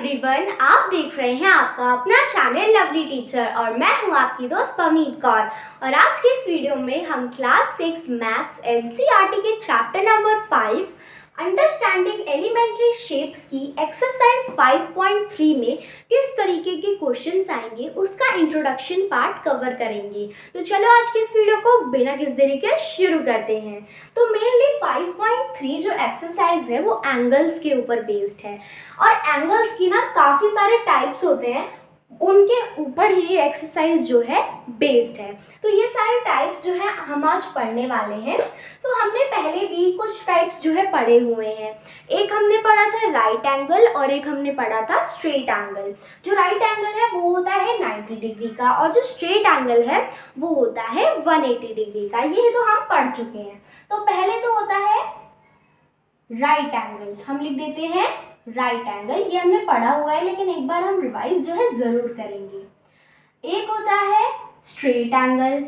Everyone, आप देख रहे हैं आपका अपना चैनल लवली टीचर और मैं हूं आपकी दोस्त पवनीत कौर। और आज के इस वीडियो में हम क्लास 6 मैथ्स एनसीईआरटी के chapter number 5 understanding elementary shapes की एक्सरसाइज 5.3 में किस तरीके के क्वेश्चंस आएंगे उसका इंट्रोडक्शन पार्ट कवर करेंगे। तो चलो आज की इस वीडियो को बिना किस देरी के शुरू करते हैं। तो मेनली 5.3 जो एक्सरसाइज है वो एंगल्स के ऊपर बेस्ड है और एंगल्स की ना काफ़ी सारे टाइप्स होते हैं, उनके ऊपर ये एक्सरसाइज जो है बेस्ड है। तो ये सारे टाइप्स जो है हम आज पढ़ने वाले हैं। तो हमने पहले भी कुछ टाइप्स जो है पढ़े हुए हैं। एक हमने पढ़ा था राइट एंगल और एक हमने पढ़ा था स्ट्रेट एंगल। जो राइट एंगल है वो होता है 90 डिग्री का और जो स्ट्रेट एंगल है वो होता है 180 डिग्री का। ये तो हम पढ़ चुके हैं। तो पहले तो होता है राइट एंगल, हम लिख देते हैं राइट एंगल। ये हमने पढ़ा हुआ है लेकिन एक बार हम रिवाइज जो है जरूर करेंगे। एक होता है स्ट्रेट एंगल,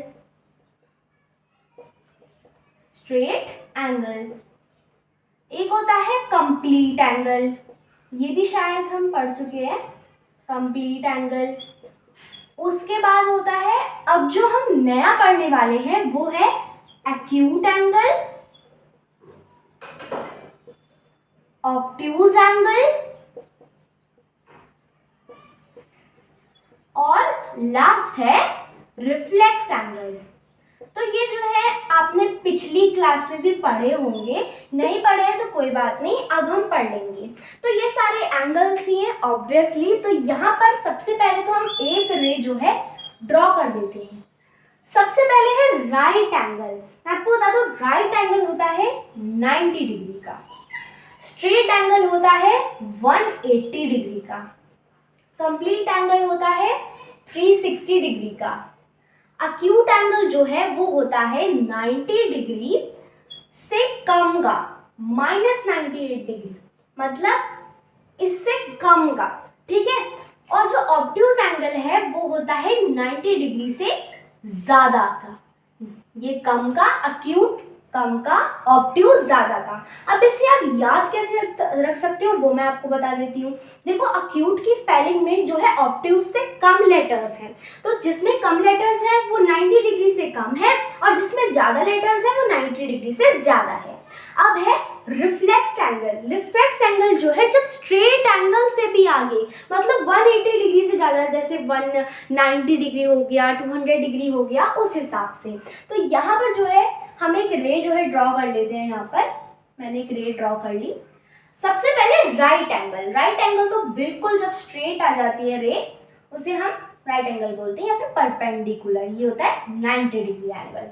स्ट्रेट एंगल। एक होता है कंप्लीट एंगल, ये भी शायद हम पढ़ चुके हैं, कंप्लीट एंगल। उसके बाद होता है, अब जो हम नया पढ़ने वाले हैं वो है एक्यूट एंगल, ऑब्ट्यूज एंगल और लास्ट है रिफ्लेक्स एंगल। तो ये जो है आपने पिछली क्लास में भी पढ़े होंगे, नहीं पढ़े हैं तो कोई बात नहीं, अब हम पढ़ लेंगे। तो ये सारे एंगल्स ही हैं ऑब्वियसली। तो यहाँ पर सबसे पहले तो हम एक रे जो है ड्रॉ कर देते हैं। सबसे पहले है राइट एंगल। मैं आपको बता दूं, राइट एंगल होता है 90 डिग्री का, स्ट्रेट एंगल होता है 180 डिग्री का, कंप्लीट एंगल होता है 360 डिग्री का, एक्यूट एंगल जो है वो होता है 90 डिग्री से कम का, -98 डिग्री, मतलब इससे कम का, ठीक है। और जो ऑब्ट्यूज एंगल है वो होता है 90 डिग्री से ज्यादा का, ये कम का, एक्यूट कम का, ऑब्ट्यूज ज्यादा का। अब इसे आप याद कैसे रख सकते हो वो मैं आपको बता देती हूँ। देखो, एक्यूट की स्पेलिंग में जो है ऑब्ट्यूज से कम लेटर्स हैं, तो जिसमें कम लेटर्स हैं वो 90 डिग्री से कम है और जिसमें ज्यादा लेटर्स हैं वो 90 डिग्री से ज्यादा है। अब है रिफ्लेक्स एंगल। रिफ्लेक्स एंगल जो है जब स्ट्रेट एंगल से भी आगे, मतलब 180 डिग्री से ज़्यादा, जैसे 190 डिग्री हो गया, 200 डिग्री हो गया, उस हिसाब से। तो यहाँ पर जो है हम एक रे जो है ड्रॉ कर लेते हैं। यहाँ पर मैंने एक रे ड्रॉ कर ली। सबसे पहले राइट एंगल। राइट एंगल तो बिल्कुल जब स्ट्रेट आ जाती है रे, उसे हम राइट एंगल बोलते हैं या फिर परपेंडिकुलर। ये होता है 90 डिग्री एंगल।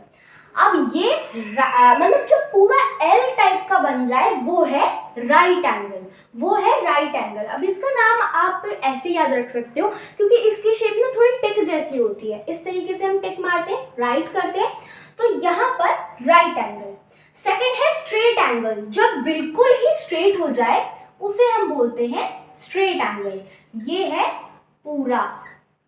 अब ये मतलब जो पूरा एल टाइप का बन जाए वो है राइट एंगल, वो है राइट एंगल। अब इसका नाम आप ऐसे याद रख सकते हो क्योंकि इसकी शेप ना थोड़ी टिक जैसी होती है। इस तरीके से हम टिक मारते हैं, राइट करते हैं, तो यहाँ पर राइट एंगल। सेकंड है स्ट्रेट एंगल। जब बिल्कुल ही स्ट्रेट हो जाए उसे हम बोलते हैं स्ट्रेट एंगल। ये है पूरा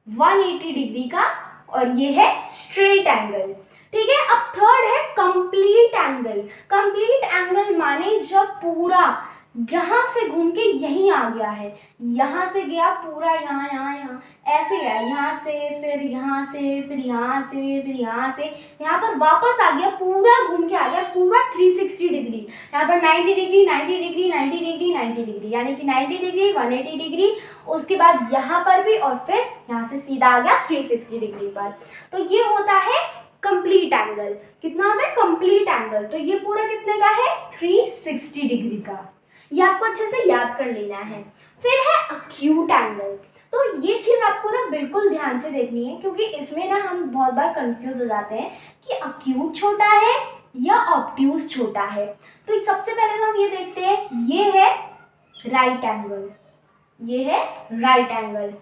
180 डिग्री का और ये है स्ट्रेट एंगल, ठीक है। अब थर्ड है कंप्लीट एंगल। कंप्लीट एंगल माने जब पूरा यहाँ से घूम के यहीं आ गया है, यहाँ से गया पूरा, यहाँ यहाँ यहाँ ऐसे गया, यहाँ से फिर यहाँ से फिर यहाँ से फिर यहाँ से यहाँ पर वापस आ गया, पूरा घूम के आ गया, पूरा 360 डिग्री। यहाँ पर 90 डिग्री 90 डिग्री 90 डिग्री 90 डिग्री, यानी कि 90 डिग्री 180 डिग्री, उसके बाद यहाँ पर भी और फिर यहाँ से सीधा आ गया 360 डिग्री पर। तो ये होता है कंप्लीट एंगल। कितना होता है कंप्लीट एंगल? तो ये पूरा कितने का है? 360 डिग्री का। ये आपको अच्छे से याद कर लेना है। फिर है एक्यूट एंगल। तो ये चीज आपको ना बिल्कुल ध्यान से देखनी है क्योंकि इसमें ना हम बहुत बार कंफ्यूज हो जाते हैं कि एक्यूट छोटा है या ऑब्ट्यूज छोटा है। तो सबसे पहले तो हम ये देखते हैं, ये है राइट एंगल, ये है राइट एंगल।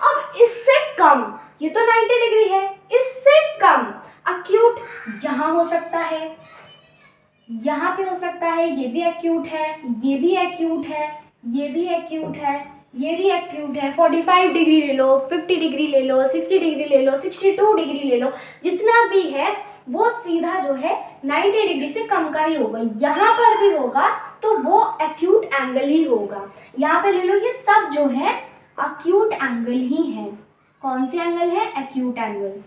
अब इससे कम, ये तो 90 डिग्री है, इससे कम एक्यूट यहाँ हो सकता है, यहाँ पे हो सकता है, ये भी एक्यूट है, ये भी एक्यूट है, ये भी एक्यूट है, ये भी एक्यूट है। 45 डिग्री ले लो, 50 डिग्री ले लो, 60 डिग्री ले लो, 62 डिग्री ले लो, जितना भी है वो सीधा जो है 90 डिग्री से कम का ही होगा। यहाँ पर भी होगा तो वो एक्यूट एंगल ही होगा। यहाँ पे ले लो, ये सब जो है एक्यूट एंगल ही है। कौन सी एंगल है? Acute angle.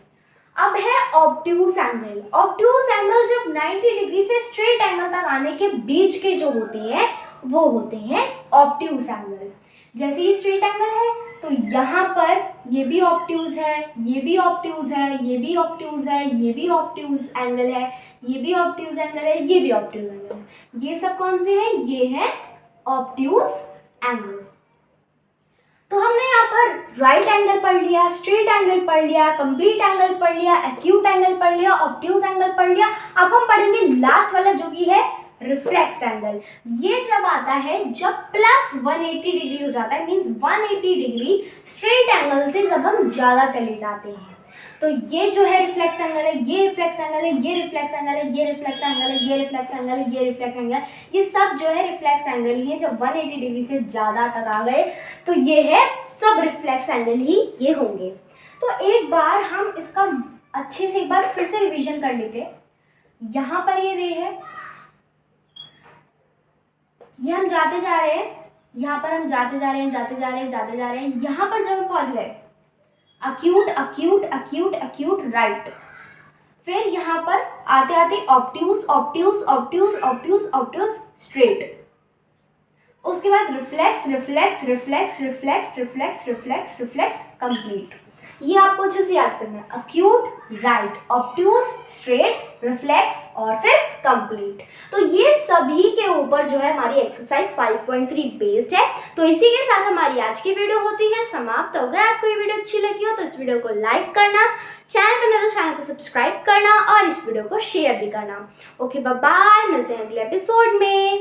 अब है ऑब्ट्यूस एंगल। ऑब्ट्यूस एंगल जब 90 डिग्री से स्ट्रेट एंगल तक आने के बीच के जो होते हैं वो होते हैं ऑब्ट्यूस एंगल। जैसे ये स्ट्रेट एंगल है तो यहाँ पर ये भी ऑब्ट्यूस है, ये भी ऑब्ट्यूस है, ये भी ऑब्ट्यूस है, ये भी ऑब्ट्यूस एंगल है, ये भी ऑब्ट्यूस एंगल है, ये भी ऑब्ट्यूस एंगल है। ये सब कौन से हैं? ये है ऑब्ट्यूस एंगल। तो हमने यहाँ पर राइट एंगल पढ़ लिया, स्ट्रेट एंगल पढ़ लिया, कंप्लीट एंगल पढ़ लिया, एक्यूट एंगल पढ़ लिया, ऑब्ट्यूस एंगल पढ़ लिया। अब हम पढ़ेंगे लास्ट वाला जो कि है रिफ्लेक्स एंगल। ये जब आता है जब प्लस 180 डिग्री हो जाता है, मीन्स 180 डिग्री स्ट्रेट एंगल से जब हम ज़्यादा चले जाते हैं, तो ये जो है रिफ्लेक्स एंगल है, ये रिफ्लेक्स एंगल है, ये रिफ्लेक्स एंगल है, ये रिफ्लेक्स एंगल है, ये रिफ्लेक्स एंगल है, ये रिफ्लेक्स एंगल है। ये सब जो है रिफ्लेक्स एंगल ही है। जब 180 डिग्री से ज़्यादा तक आ गए तो ये है सब रिफ्लेक्स एंगल ही ये होंगे। तो एक बार हम इसका अच्छे से एक बार फिर से रिवीजन कर लेते हैं। यहाँ पर ये रे है, ये हम जाते जा रहे हैं, यहाँ पर हम जाते जा रहे हैं, जाते जा रहे हैं, जाते जा रहे हैं। यहाँ पर जब हम पहुँच गए acute acute acute acute right, फिर यहाँ पर आते आते obtuse obtuse obtuse obtuse obtuse straight, उसके बाद reflex reflex reflex reflex reflex reflex reflex complete. ये आपको अच्छे से याद करना है। Acute right, obtuse straight, reflex और फिर कंप्लीट। तो ये सभी के ऊपर जो है हमारी एक्सरसाइज 5.3 बेस्ड है। तो इसी के साथ हमारी आज की वीडियो होती है समाप्त। अगर आपको ये वीडियो अच्छी लगी हो तो इस वीडियो को लाइक करना, चैनल पर नए तो चैनल को सब्सक्राइब करना और इस वीडियो को शेयर भी करना। ओके बाय बाय, मिलते हैं अगले एपिसोड में।